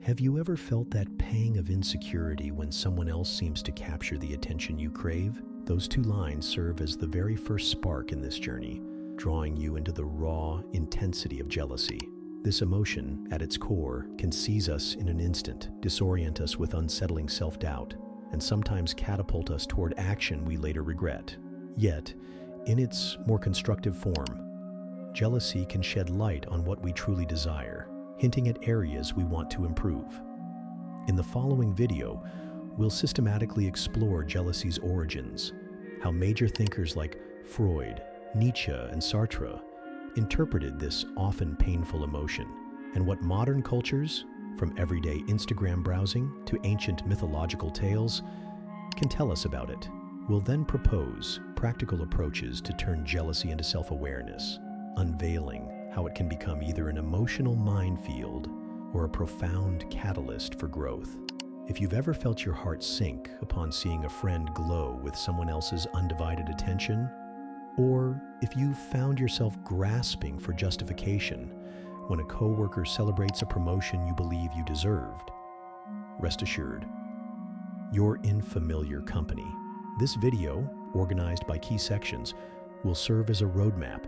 Have you ever felt that pang of insecurity when someone else seems to capture the attention you crave? Those two lines serve as the very first spark in this journey, drawing you into the raw intensity of jealousy. This emotion, at its core, can seize us in an instant, disorient us with unsettling self-doubt, and sometimes catapult us toward action we later regret. Yet, in its more constructive form, jealousy can shed light on what we truly desire, hinting at areas we want to improve. In the following video, we'll systematically explore jealousy's origins, how major thinkers like Freud, Nietzsche, and Sartre interpreted this often painful emotion, and what modern cultures, from everyday Instagram browsing to ancient mythological tales, can tell us about it. We'll then propose practical approaches to turn jealousy into self-awareness, unveiling how it can become either an emotional minefield or a profound catalyst for growth. If you've ever felt your heart sink upon seeing a friend glow with someone else's undivided attention, or if you've found yourself grasping for justification when a coworker celebrates a promotion you believe you deserved, rest assured, you're in familiar company. This video, organized by key sections, will serve as a roadmap,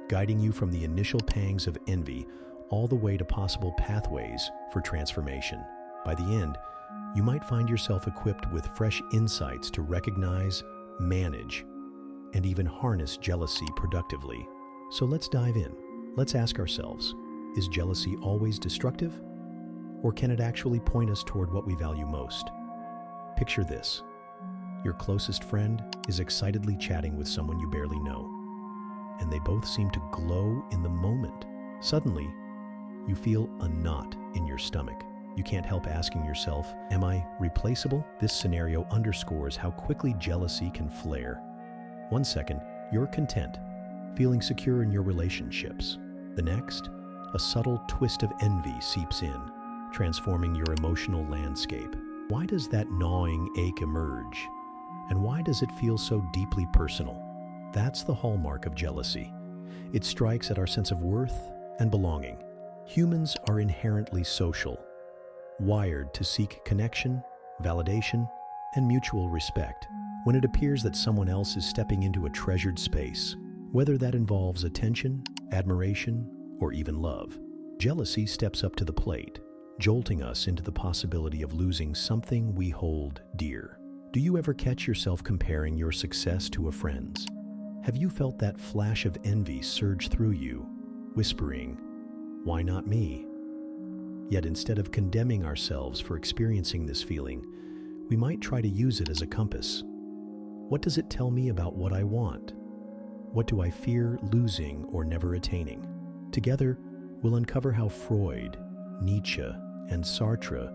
guiding you from the initial pangs of envy all the way to possible pathways for transformation. By the end, you might find yourself equipped with fresh insights to recognize, manage, and even harness jealousy productively. So let's dive in. Let's ask ourselves, is jealousy always destructive? Or can it actually point us toward what we value most? Picture this. Your closest friend is excitedly chatting with someone you barely know, and they both seem to glow in the moment. Suddenly, you feel a knot in your stomach. You can't help asking yourself, am I replaceable? This scenario underscores how quickly jealousy can flare. 1 second, you're content, feeling secure in your relationships. The next, a subtle twist of envy seeps in, transforming your emotional landscape. Why does that gnawing ache emerge? And why does it feel so deeply personal? That's the hallmark of jealousy. It strikes at our sense of worth and belonging. Humans are inherently social, wired to seek connection, validation, and mutual respect. When it appears that someone else is stepping into a treasured space, whether that involves attention, admiration, or even love, jealousy steps up to the plate, jolting us into the possibility of losing something we hold dear. Do you ever catch yourself comparing your success to a friend's? Have you felt that flash of envy surge through you, whispering, "Why not me?" Yet instead of condemning ourselves for experiencing this feeling, we might try to use it as a compass. What does it tell me about what I want? What do I fear losing or never attaining? Together, we'll uncover how Freud, Nietzsche, and Sartre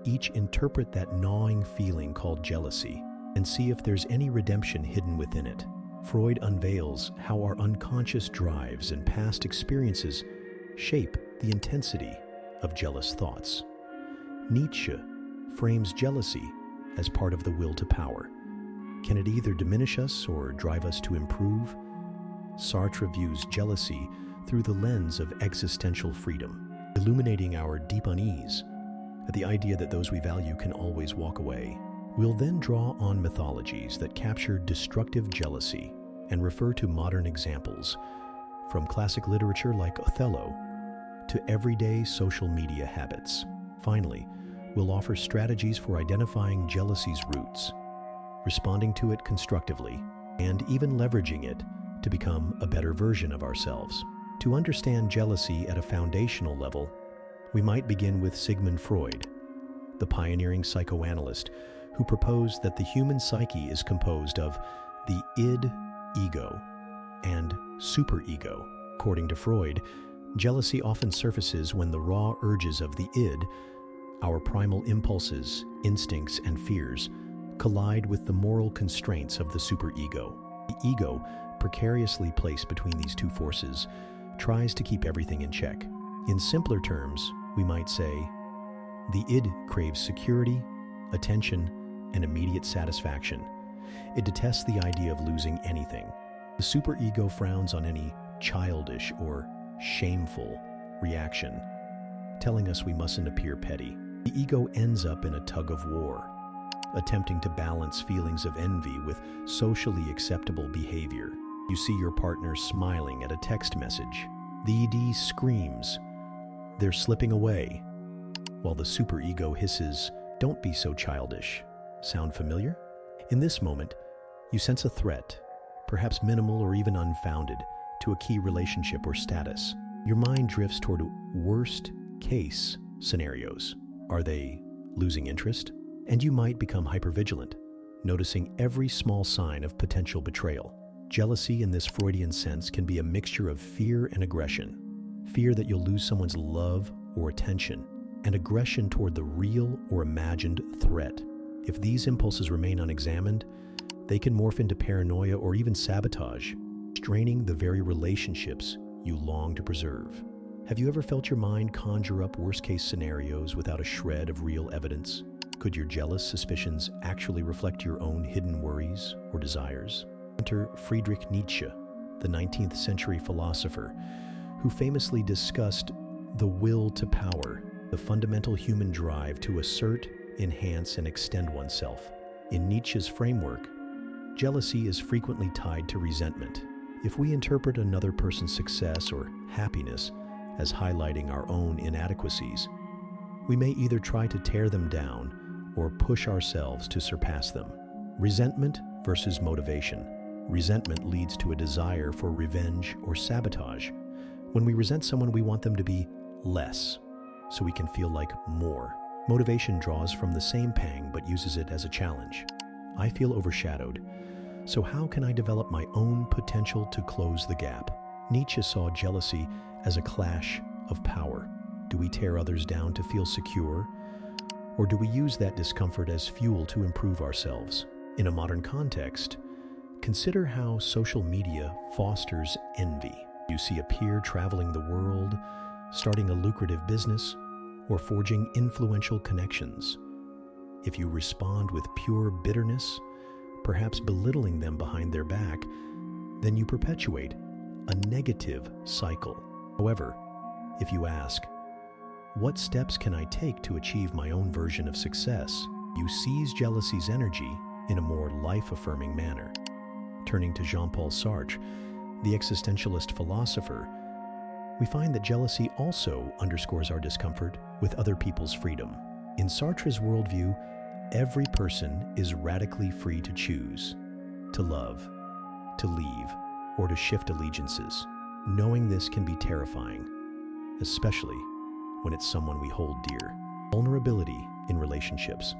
each interpret that gnawing feeling called jealousy and see if there's any redemption hidden within it. Freud unveils how our unconscious drives and past experiences shape the intensity of jealous thoughts. Nietzsche frames jealousy as part of the will to power. Can it either diminish us or drive us to improve? Sartre views jealousy through the lens of existential freedom, illuminating our deep unease at the idea that those we value can always walk away. We'll then draw on mythologies that capture destructive jealousy and refer to modern examples, from classic literature like Othello to everyday social media habits. Finally, we'll offer strategies for identifying jealousy's roots, responding to it constructively, and even leveraging it to become a better version of ourselves. To understand jealousy at a foundational level, we might begin with Sigmund Freud, the pioneering psychoanalyst who proposed that the human psyche is composed of the id, ego, and superego. According to Freud, jealousy often surfaces when the raw urges of the id, our primal impulses, instincts, and fears, collide with the moral constraints of the superego. The ego, precariously placed between these two forces, tries to keep everything in check. In simpler terms, we might say, the id craves security, attention, and immediate satisfaction. It detests the idea of losing anything. The superego frowns on any childish or shameful reaction, telling us we mustn't appear petty. The ego ends up in a tug of war, attempting to balance feelings of envy with socially acceptable behavior. You see your partner smiling at a text message. The id screams, they're slipping away, while the superego hisses, don't be so childish. Sound familiar? In this moment, you sense a threat, perhaps minimal or even unfounded, to a key relationship or status. Your mind drifts toward worst-case scenarios. Are they losing interest? And you might become hypervigilant, noticing every small sign of potential betrayal. Jealousy in this Freudian sense can be a mixture of fear and aggression. Fear that you'll lose someone's love or attention, and aggression toward the real or imagined threat. If these impulses remain unexamined, they can morph into paranoia or even sabotage, straining the very relationships you long to preserve. Have you ever felt your mind conjure up worst-case scenarios without a shred of real evidence? Could your jealous suspicions actually reflect your own hidden worries or desires? Enter Friedrich Nietzsche, the 19th century philosopher, who famously discussed the will to power, the fundamental human drive to assert, enhance, and extend oneself. In Nietzsche's framework, jealousy is frequently tied to resentment. If we interpret another person's success or happiness as highlighting our own inadequacies, we may either try to tear them down or push ourselves to surpass them. Resentment versus motivation. Resentment leads to a desire for revenge or sabotage. When we resent someone, we want them to be less, so we can feel like more. Motivation draws from the same pang but uses it as a challenge. I feel overshadowed, so how can I develop my own potential to close the gap? Nietzsche saw jealousy as a clash of power. Do we tear others down to feel secure, or do we use that discomfort as fuel to improve ourselves? In a modern context, consider how social media fosters envy. You see a peer traveling the world, starting a lucrative business, or forging influential connections. If you respond with pure bitterness, perhaps belittling them behind their back, then you perpetuate a negative cycle. However, if you ask, what steps can I take to achieve my own version of success? You seize jealousy's energy in a more life-affirming manner. Turning to Jean-Paul Sartre, the existentialist philosopher, we find that jealousy also underscores our discomfort with other people's freedom. In Sartre's worldview, every person is radically free to choose, to love, to leave, or to shift allegiances. Knowing this can be terrifying, especially when it's someone we hold dear. Vulnerability in relationships.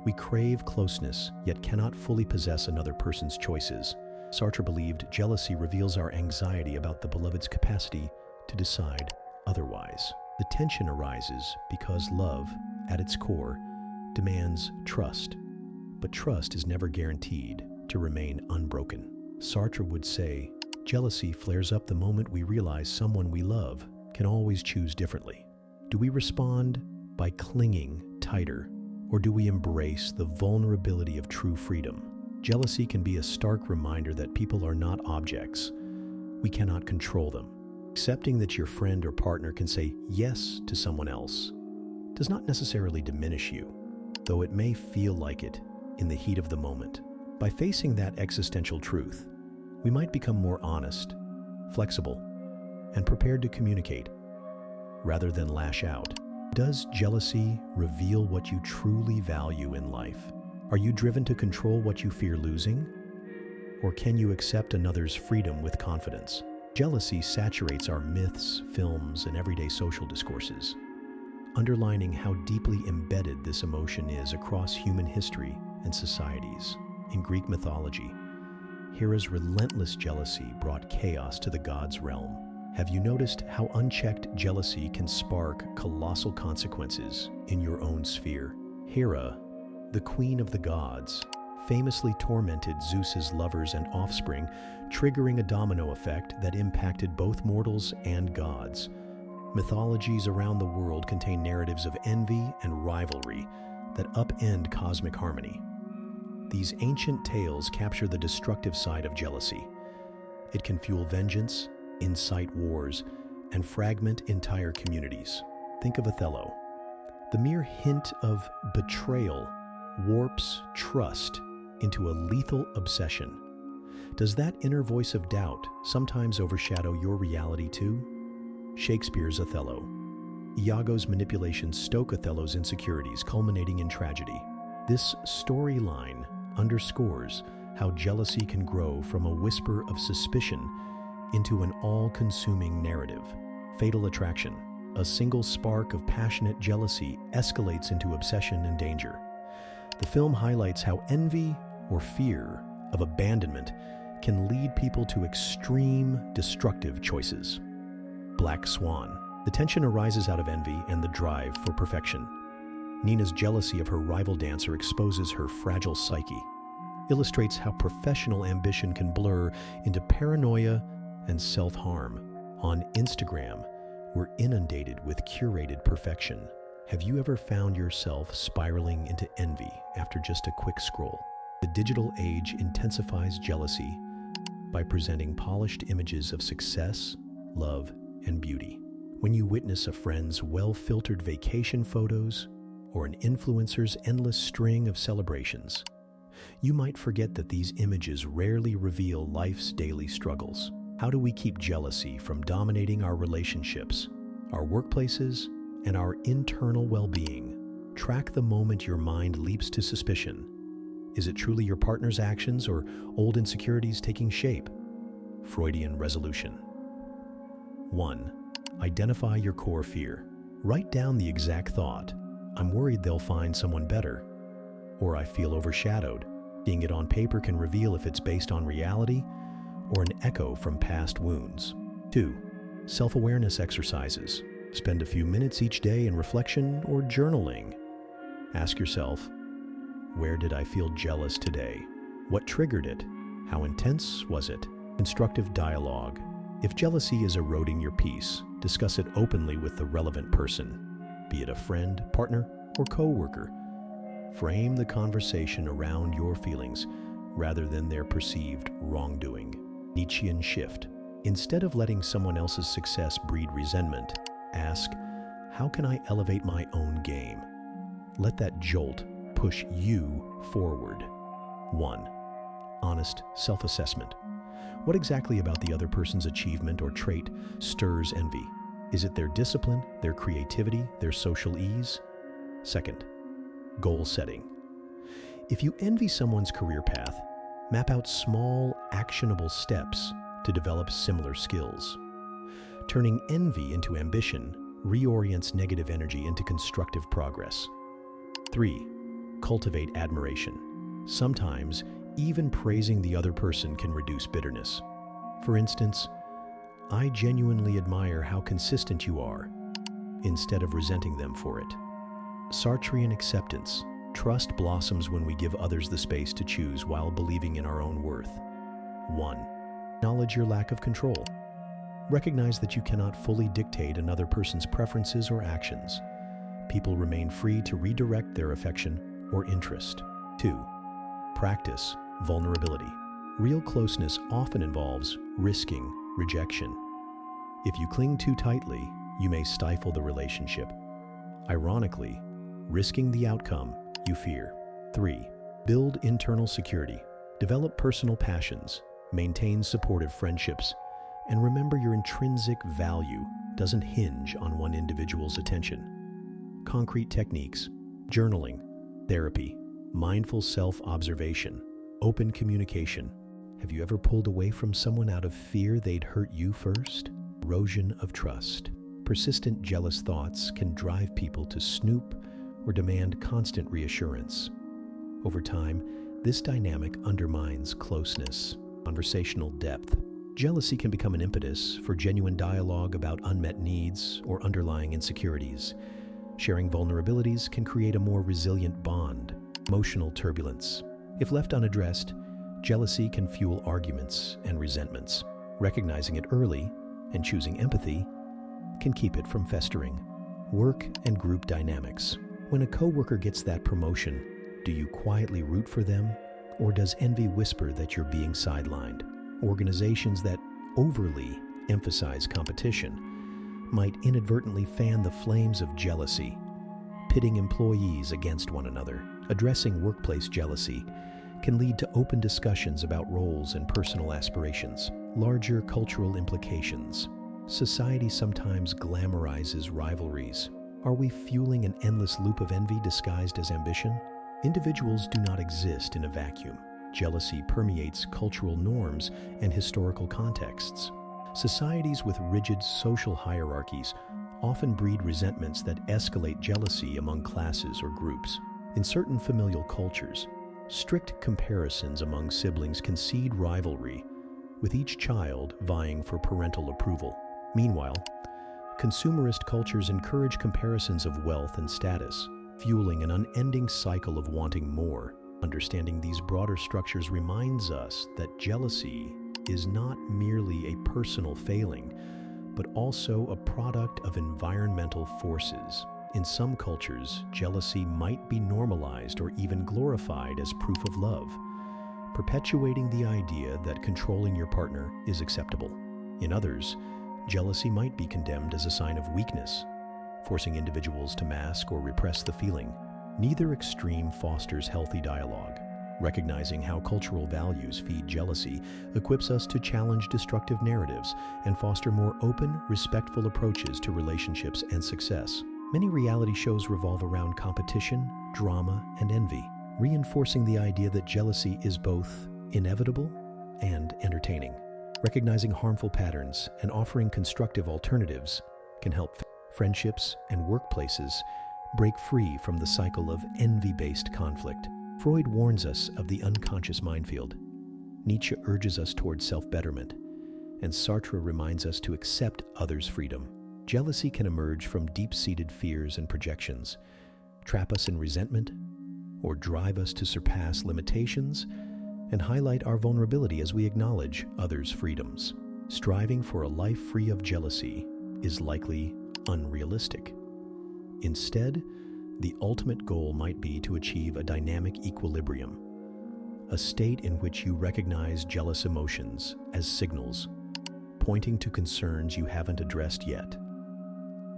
We crave closeness, yet cannot fully possess another person's choices. Sartre believed jealousy reveals our anxiety about the beloved's capacity to decide otherwise. The tension arises because love, at its core, demands trust, but trust is never guaranteed to remain unbroken. Sartre would say, jealousy flares up the moment we realize someone we love can always choose differently. Do we respond by clinging tighter, or do we embrace the vulnerability of true freedom? Jealousy can be a stark reminder that people are not objects. We cannot control them. Accepting that your friend or partner can say yes to someone else does not necessarily diminish you, though it may feel like it in the heat of the moment. By facing that existential truth, we might become more honest, flexible, and prepared to communicate, rather than lash out. Does jealousy reveal what you truly value in life? Are you driven to control what you fear losing? Or can you accept another's freedom with confidence? Jealousy saturates our myths, films, and everyday social discourses, underlining how deeply embedded this emotion is across human history and societies. In Greek mythology, Hera's relentless jealousy brought chaos to the gods' realm. Have you noticed how unchecked jealousy can spark colossal consequences in your own sphere? Hera, the queen of the gods, famously tormented Zeus's lovers and offspring, triggering a domino effect that impacted both mortals and gods. Mythologies around the world contain narratives of envy and rivalry that upend cosmic harmony. These ancient tales capture the destructive side of jealousy. It can fuel vengeance, incite wars, and fragment entire communities. Think of Othello, The mere hint of betrayal warps trust into a lethal obsession. Does that inner voice of doubt sometimes overshadow your reality too? Shakespeare's Othello. Iago's manipulations stoke Othello's insecurities, culminating in tragedy. This storyline underscores how jealousy can grow from a whisper of suspicion into an all-consuming narrative. Fatal attraction. A single spark of passionate jealousy escalates into obsession and danger. The film highlights how envy or fear of abandonment can lead people to extreme, destructive choices. Black Swan. The tension arises out of envy and the drive for perfection. Nina's jealousy of her rival dancer exposes her fragile psyche, illustrates how professional ambition can blur into paranoia and self-harm. On Instagram, we're inundated with curated perfection. Have you ever found yourself spiraling into envy after just a quick scroll? The digital age intensifies jealousy by presenting polished images of success, love, and beauty. When you witness a friend's well-filtered vacation photos or an influencer's endless string of celebrations, you might forget that these images rarely reveal life's daily struggles. How do we keep jealousy from dominating our relationships, our workplaces, and our internal well-being? Track the moment your mind leaps to suspicion. Is it truly your partner's actions or old insecurities taking shape? Freudian resolution. 1. Identify your core fear. Write down the exact thought. I'm worried they'll find someone better. Or I feel overshadowed. Seeing it on paper can reveal if it's based on reality or an echo from past wounds. 2. Self-awareness exercises. Spend a few minutes each day in reflection or journaling. Ask yourself, where did I feel jealous today? What triggered it? How intense was it? Constructive dialogue. If jealousy is eroding your peace, discuss it openly with the relevant person, be it a friend, partner, or co-worker. Frame the conversation around your feelings rather than their perceived wrongdoing. Nietzschean shift. Instead of letting someone else's success breed resentment, ask, how can I elevate my own game? Let that jolt push you forward. 1. Honest self-assessment. What exactly about the other person's achievement or trait stirs envy? Is it their discipline, their creativity, their social ease? 2. Goal setting. If you envy someone's career path, map out small, actionable steps to develop similar skills. Turning envy into ambition reorients negative energy into constructive progress. 3. Cultivate admiration. Sometimes, even praising the other person can reduce bitterness. For instance, I genuinely admire how consistent you are, instead of resenting them for it. Sartrean acceptance. Trust blossoms when we give others the space to choose while believing in our own worth. 1. Acknowledge your lack of control. Recognize that you cannot fully dictate another person's preferences or actions. People remain free to redirect their affection or interest. 2. Practice vulnerability. Real closeness often involves risking rejection. If you cling too tightly, you may stifle the relationship. Ironically, risking the outcome you fear. 3. Build internal security. Develop personal passions. Maintain supportive friendships. And remember, your intrinsic value doesn't hinge on one individual's attention. Concrete techniques: journaling, therapy, mindful self-observation, open communication. Have you ever pulled away from someone out of fear they'd hurt you first? Erosion of trust. Persistent jealous thoughts can drive people to snoop or demand constant reassurance. Over time, this dynamic undermines closeness, conversational depth. Jealousy can become an impetus for genuine dialogue about unmet needs or underlying insecurities. Sharing vulnerabilities can create a more resilient bond. Emotional turbulence. If left unaddressed, jealousy can fuel arguments and resentments. Recognizing it early and choosing empathy can keep it from festering. Work and group dynamics. When a coworker gets that promotion, do you quietly root for them, or does envy whisper that you're being sidelined? Organizations that overly emphasize competition might inadvertently fan the flames of jealousy. pitting employees against one another. Addressing workplace jealousy can lead to open discussions about roles and personal aspirations. Larger cultural implications. Society sometimes glamorizes rivalries. Are we fueling an endless loop of envy disguised as ambition? Individuals do not exist in a vacuum. Jealousy permeates cultural norms and historical contexts. Societies with rigid social hierarchies often breed resentments that escalate jealousy among classes or groups. In certain familial cultures, strict comparisons among siblings can seed rivalry, with each child vying for parental approval. Meanwhile, consumerist cultures encourage comparisons of wealth and status, fueling an unending cycle of wanting more. Understanding these broader structures reminds us that jealousy is not merely a personal failing, but also a product of environmental forces. In some cultures, jealousy might be normalized or even glorified as proof of love, perpetuating the idea that controlling your partner is acceptable. In others, jealousy might be condemned as a sign of weakness, forcing individuals to mask or repress the feeling. Neither extreme fosters healthy dialogue. Recognizing how cultural values feed jealousy equips us to challenge destructive narratives and foster more open, respectful approaches to relationships and success. Many reality shows revolve around competition, drama, and envy, reinforcing the idea that jealousy is both inevitable and entertaining. Recognizing harmful patterns and offering constructive alternatives can help friendships and workplaces break free from the cycle of envy-based conflict. Freud warns us of the unconscious minefield. Nietzsche urges us towards self-betterment, and Sartre reminds us to accept others' freedom. Jealousy can emerge from deep-seated fears and projections, trap us in resentment, or drive us to surpass limitations and highlight our vulnerability as we acknowledge others' freedoms. Striving for a life free of jealousy is likely unrealistic. Instead, the ultimate goal might be to achieve a dynamic equilibrium, a state in which you recognize jealous emotions as signals, pointing to concerns you haven't addressed yet.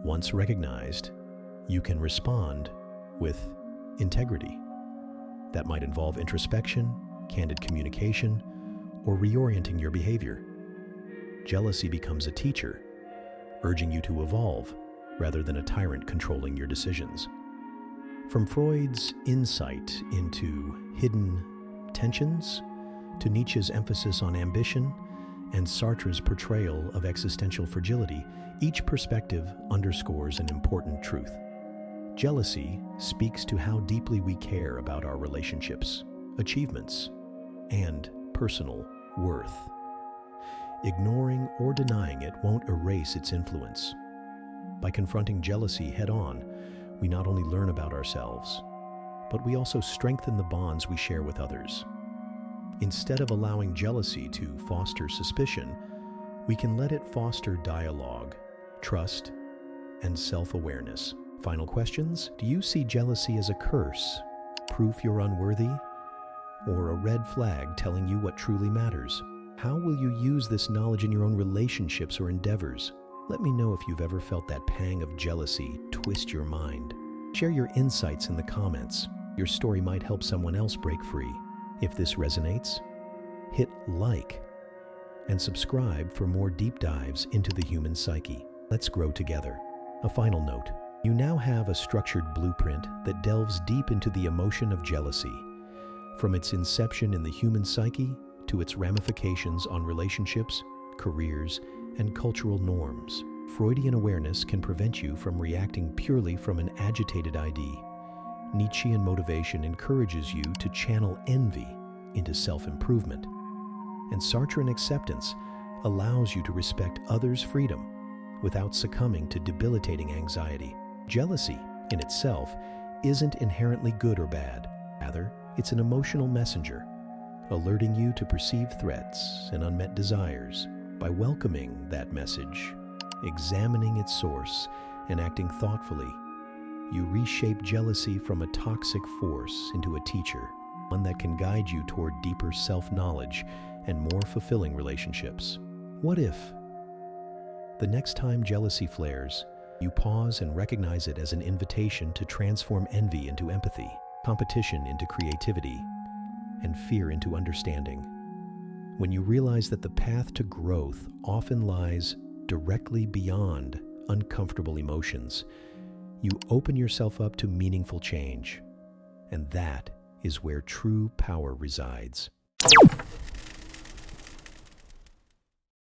Once recognized, you can respond with integrity. That might involve introspection, candid communication, or reorienting your behavior. Jealousy becomes a teacher, urging you to evolve rather than a tyrant controlling your decisions. From Freud's insight into hidden tensions, to Nietzsche's emphasis on ambition, and Sartre's portrayal of existential fragility, each perspective underscores an important truth. Jealousy speaks to how deeply we care about our relationships, achievements, and personal worth. Ignoring or denying it won't erase its influence. By confronting jealousy head-on, we not only learn about ourselves, but we also strengthen the bonds we share with others. Instead of allowing jealousy to foster suspicion, we can let it foster dialogue, trust, and self-awareness. Final questions: do you see jealousy as a curse, proof you're unworthy, or a red flag telling you what truly matters? How will you use this knowledge in your own relationships or endeavors? Let me know if you've ever felt that pang of jealousy twist your mind. Share your insights in the comments. Your story might help someone else break free. If this resonates, hit like and subscribe for more deep dives into the human psyche. Let's grow together. A final note: you now have a structured blueprint that delves deep into the emotion of jealousy, from its inception in the human psyche to its ramifications on relationships, careers, and cultural norms. Freudian awareness can prevent you from reacting purely from an agitated ID. Nietzschean motivation encourages you to channel envy into self-improvement. And Sartrean acceptance allows you to respect others' freedom without succumbing to debilitating anxiety. Jealousy, in itself, isn't inherently good or bad. Rather, it's an emotional messenger, alerting you to perceived threats and unmet desires. By welcoming that message, examining its source, and acting thoughtfully, you reshape jealousy from a toxic force into a teacher, one that can guide you toward deeper self-knowledge and more fulfilling relationships. What if, the next time jealousy flares, You pause and recognize it as an invitation to transform envy into empathy, competition into creativity, and fear into understanding. When you realize that the path to growth often lies directly beyond uncomfortable emotions, you open yourself up to meaningful change. And that is where true power resides.